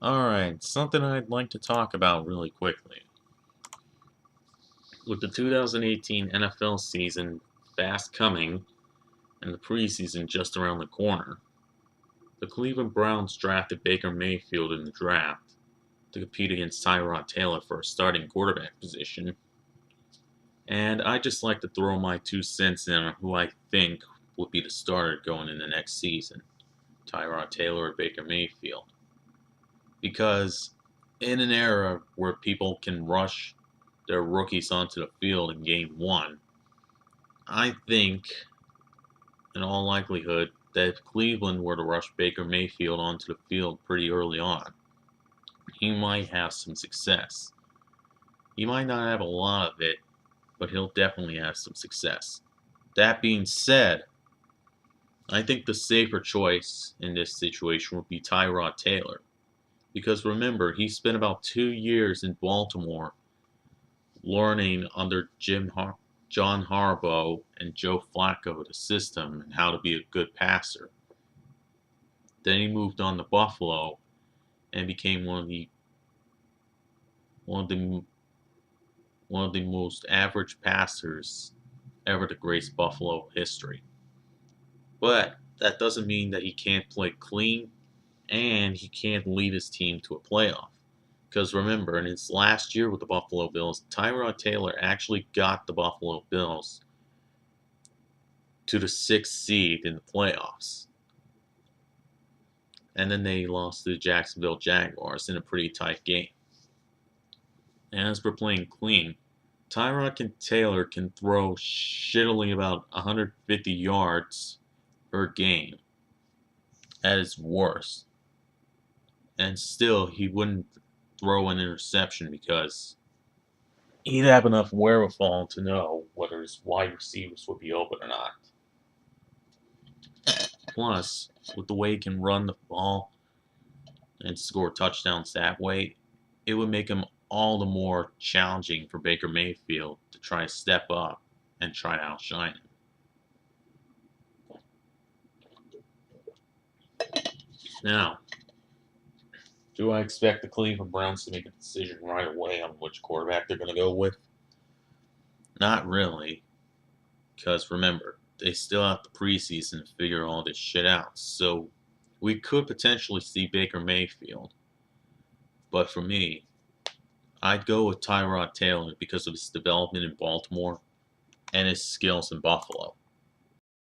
Alright, something I'd like to talk about really quickly. With the 2018 NFL season fast coming and the preseason just around the corner, the Cleveland Browns drafted Baker Mayfield in the draft to compete against Tyrod Taylor for a starting quarterback position. And I'd just like to throw my 2 cents in on who I think would be the starter going in the next season, Tyrod Taylor or Baker Mayfield. Because in an era where people can rush their rookies onto the field in game one, I think, in all likelihood, that if Cleveland were to rush Baker Mayfield onto the field pretty early on, he might have some success. He might not have a lot of it, but he'll definitely have some success. That being said, I think the safer choice in this situation would be Tyrod Taylor. Because remember, he spent about 2 years in Baltimore learning under John Harbaugh and Joe Flacco the system and how to be a good passer. Then he moved on to Buffalo and became one of the one of the most average passers ever to grace Buffalo history. But that doesn't mean that he can't play clean and he can't lead his team to a playoff. Because remember, in his last year with the Buffalo Bills, Tyrod Taylor actually got the Buffalo Bills to the 6th seed in the playoffs. And then they lost to the Jacksonville Jaguars in a pretty tight game. And as for playing clean, Tyrod Taylor can throw shittily about 150 yards per game at his worst. And still, he wouldn't throw an interception because he'd have enough wherewithal to know whether his wide receivers would be open or not. Plus, with the way he can run the ball and score touchdowns that way, it would make him all the more challenging for Baker Mayfield to try to step up and try to outshine him. Now, do I expect the Cleveland Browns to make a decision right away on which quarterback they're going to go with? Not really, because remember, they still have the preseason to figure all this shit out. So we could potentially see Baker Mayfield. But for me, I'd go with Tyrod Taylor because of his development in Baltimore and his skills in Buffalo.